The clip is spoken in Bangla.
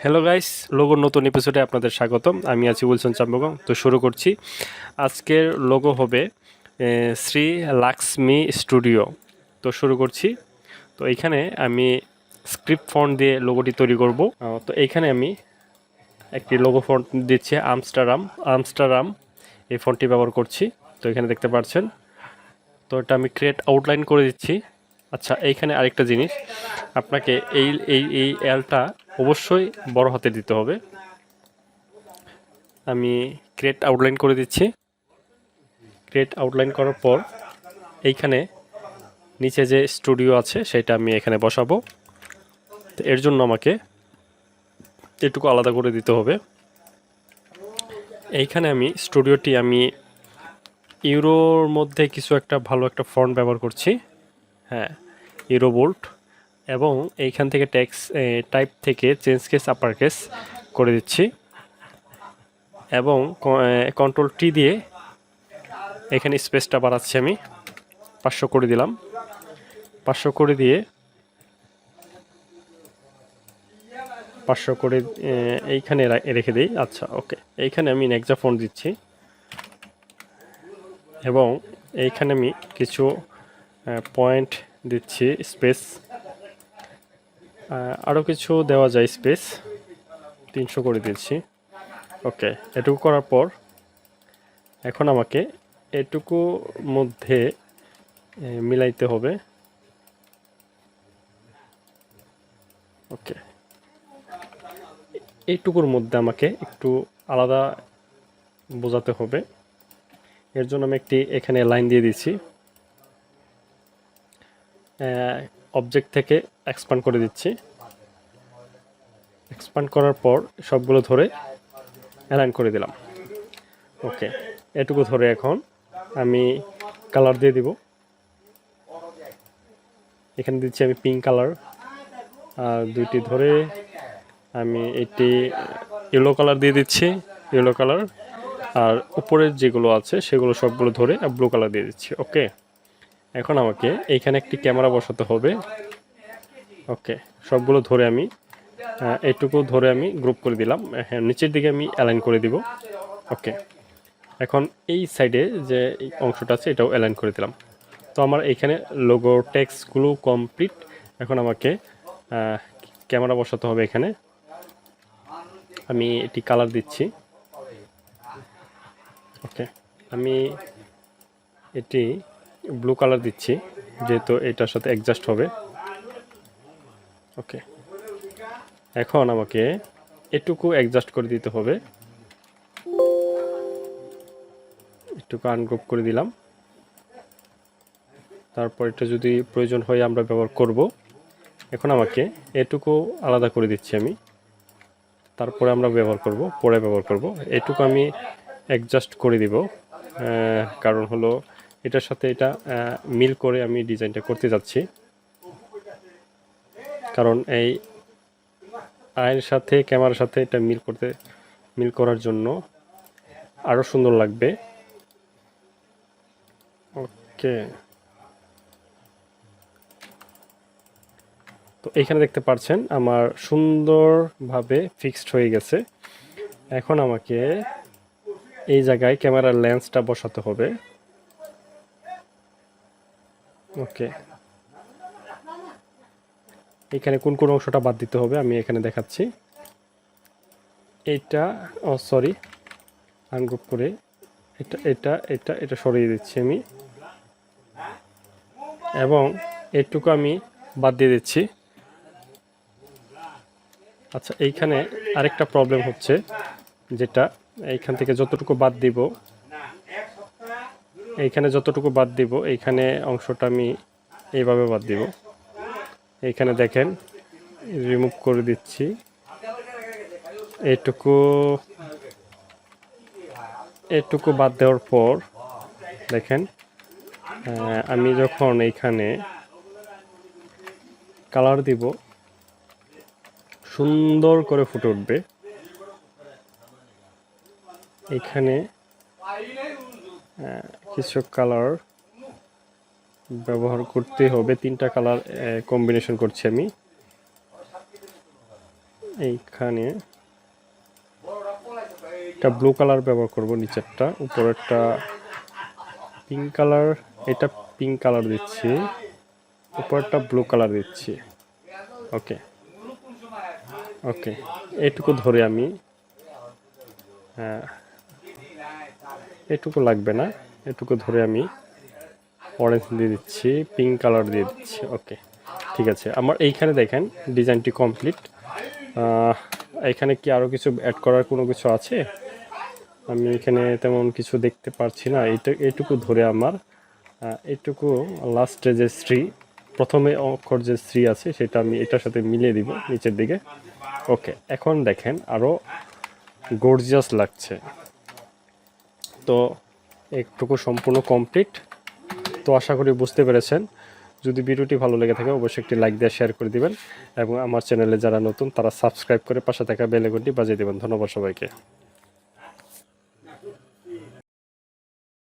হ্যালো গাইস, লোগোর নতুন এপিসোডে আপনাদের স্বাগতম। আমি আছি উইলসন চাম্বগং। তো শুরু করছি। আজকের লোগো হবে শ্রী লাক্সমি স্টুডিও। তো শুরু করছি। তো এইখানে আমি স্ক্রিপ্ট ফন্ট দিয়ে লোগোটি তৈরি করব। তো এইখানে আমি একটি লোগো ফন্ট দিচ্ছি আমস্টারডাম এই ফন্টটি ব্যবহার করছি। তো এখানে দেখতে পাচ্ছেন। তো এটা আমি ক্রিয়েট আউটলাইন করে দিচ্ছি। আচ্ছা, এইখানে আরেকটা জিনিস, আপনাকে এই এই এই এলটা অবশ্যই বড় হাতে দিতে হবে। আমি ক্রিয়েট আউটলাইন করে দিচ্ছি। ক্রিয়েট আউটলাইন করার পর এইখানে নিচে যে স্টুডিও আছে সেটা আমি এখানে বসাবো। তো এর জন্য আমাকে এটুকু আলাদা করে দিতে হবে। এইখানে আমি স্টুডিওটি আমি ইউরোর মধ্যে কিছু একটা ভালো একটা ফন্ট ব্যবহার করছি। হ্যাঁ, ইউরো বোল্ট। এবং এইখান থেকে টাইপ থেকে চেঞ্জ কেস আপার কেস করে দিচ্ছি এবং কন্ট্রোল টি দিয়ে এখানে স্পেসটা বাড়াচ্ছি। আমি 500 করে দিলাম। 500 করে দিয়ে 500 করে এইখানে রেখে দিই। আচ্ছা, ওকে। এইখানে আমি নেক্সা ফন্ট দিচ্ছি এবং এইখানে আমি কিছু পয়েন্ট দিচ্ছি, স্পেস আরও কিছু দেওয়া যায়, স্পেস 300 করে দিচ্ছি। ওকে, এটুকু করার পর এখন আমাকে এটুকু মধ্যে মিলাইতে হবে। ওকে, এইটুকুর মধ্যে আমাকে একটু আলাদা বোঝাতে হবে। এর জন্য আমি একটি এখানে লাইন দিয়ে দিচ্ছি। অবজেক্ট থেকে এক্সপান্ড করে দিচ্ছি। এক্সপান্ড করার পর সবগুলো ধরে অ্যালাইন করে দিলাম। ওকে, এটুকু ধরে এখন আমি কালার দিয়ে দিব। এখানে দিচ্ছি আমি পিঙ্ক কালার, আর দুইটি ধরে আমি এটি ইয়েলো কালার দিয়ে দিচ্ছি, ইয়েলো কালার। আর উপরের যেগুলো আছে সেগুলো সবগুলো ধরে ব্লু কালার দিয়ে দিচ্ছি। ওকে, এখন আমাকে এইখানে একটি ক্যামেরা বসাতে হবে। ওকে, সবগুলো ধরে আমি এইটুকু ধরে আমি গ্রুপ করে দিলাম। হ্যাঁ, নিচের দিকে আমি অ্যালাইন করে দিব। ওকে, এখন এই সাইডে যে অংশটা আছে এটাও অ্যালাইন করে দিলাম। তো আমার এইখানে লোগো টেক্সটগুলো কমপ্লিট। এখন আমাকে ক্যামেরা বসাতে হবে। এখানে আমি এটি কালার দিচ্ছি। ওকে, আমি এটি ব্লু কালার দিচ্ছি যেহেতু এটার সাথে অ্যাডজাস্ট হবে। ওকে, এখন আমাকে এটুকু অ্যাডজাস্ট করে দিতে হবে। এটুকু আনগ্রুপ করে দিলাম। তারপর এটা যদি প্রয়োজন হয় আমরা ব্যবহার করব। এখন আমাকে এটুকু আলাদা করে দিচ্ছি আমি, তারপরে আমরা পরে ব্যবহার করব। এটুকু আমি অ্যাডজাস্ট করে দিব, কারণ হলো এটার সাথে এটা মিল করে আমি ডিজাইনটা করতে যাচ্ছি। কারণ এই আয়ের সাথে ক্যামেরার সাথে এটা মিল করার জন্য আরও সুন্দর লাগবে। ওকে, তো এখানে দেখতে পাচ্ছেন আমার সুন্দরভাবে ফিক্সড হয়ে গেছে। এখন আমাকে এই জায়গায় ক্যামেরার লেন্সটা বসাতে হবে। ওকে, এখানে কোন কোন অংশটা বাদ দিতে হবে আমি এখানে দেখাচ্ছি। এইটা সরি, আনগ্রুপ করে এটা এটা এটা এটা সরিয়ে দিচ্ছি আমি, এবং এটুকু আমি বাদ দিয়ে দিচ্ছি। আচ্ছা, এইখানে আরেকটা প্রবলেম হচ্ছে, যেটা এইখান থেকে যতটুকু বাদ দিব, এইখানে অংশটা আমি এইভাবে বাদ দিব। এইখানে দেখেন, রিমুভ করে দিচ্ছি। এটুকু বাদ দেওয়ার পর দেখেন, আমি যখন এইখানে কালার দিব সুন্দর করে ফুটে উঠবে। এখানে কিছু কালার ব্যবহার করতে হবে। 3টা কালার কম্বিনেশন করছি আমি। এইখানে একটা ব্লু কালার ব্যবহার করব, নিচেরটা, উপরেরটা পিঙ্ক কালার, এটা পিঙ্ক কালার দিচ্ছি, উপরেরটা ব্লু কালার দিচ্ছি। ওকে ওকে, এটুকু ধরে আমি, হ্যাঁ এটুকু লাগবে না, এটুকু ধরে আমি অরেঞ্জ দিয়ে দিচ্ছি, পিঙ্ক কালার দিয়ে দিচ্ছি। ওকে ঠিক আছে, আমার এইখানে দেখেন ডিজাইনটি কমপ্লিট। এখানে কি আরও কিছু অ্যাড করার কোনো কিছু আছে? আমি এখানে তেমন কিছু দেখতে পারছি না। এইটুকু ধরে আমার এইটুকু লাস্টে যে শ্রী, প্রথমে অক্ষর যে শ্রী আছে সেটা আমি এটার সাথে মিলিয়ে দিব নিচের দিকে। ওকে, এখন দেখেন আরও গর্জিয়াস লাগছে। তো একটুকু সম্পূর্ণ কমপ্লিট। তো আশা করি বুঝতে পেরেছেন। যদি ভিডিওটি ভালো লেগে থাকে অবশ্যই একটি লাইক দিয়ে শেয়ার করে দিবেন এবং আমার চ্যানেলে যারা নতুন তারা সাবস্ক্রাইব করে পাশে থাকা বেল আইকনটি বাজিয়ে দেবেন। ধন্যবাদ সবাইকে।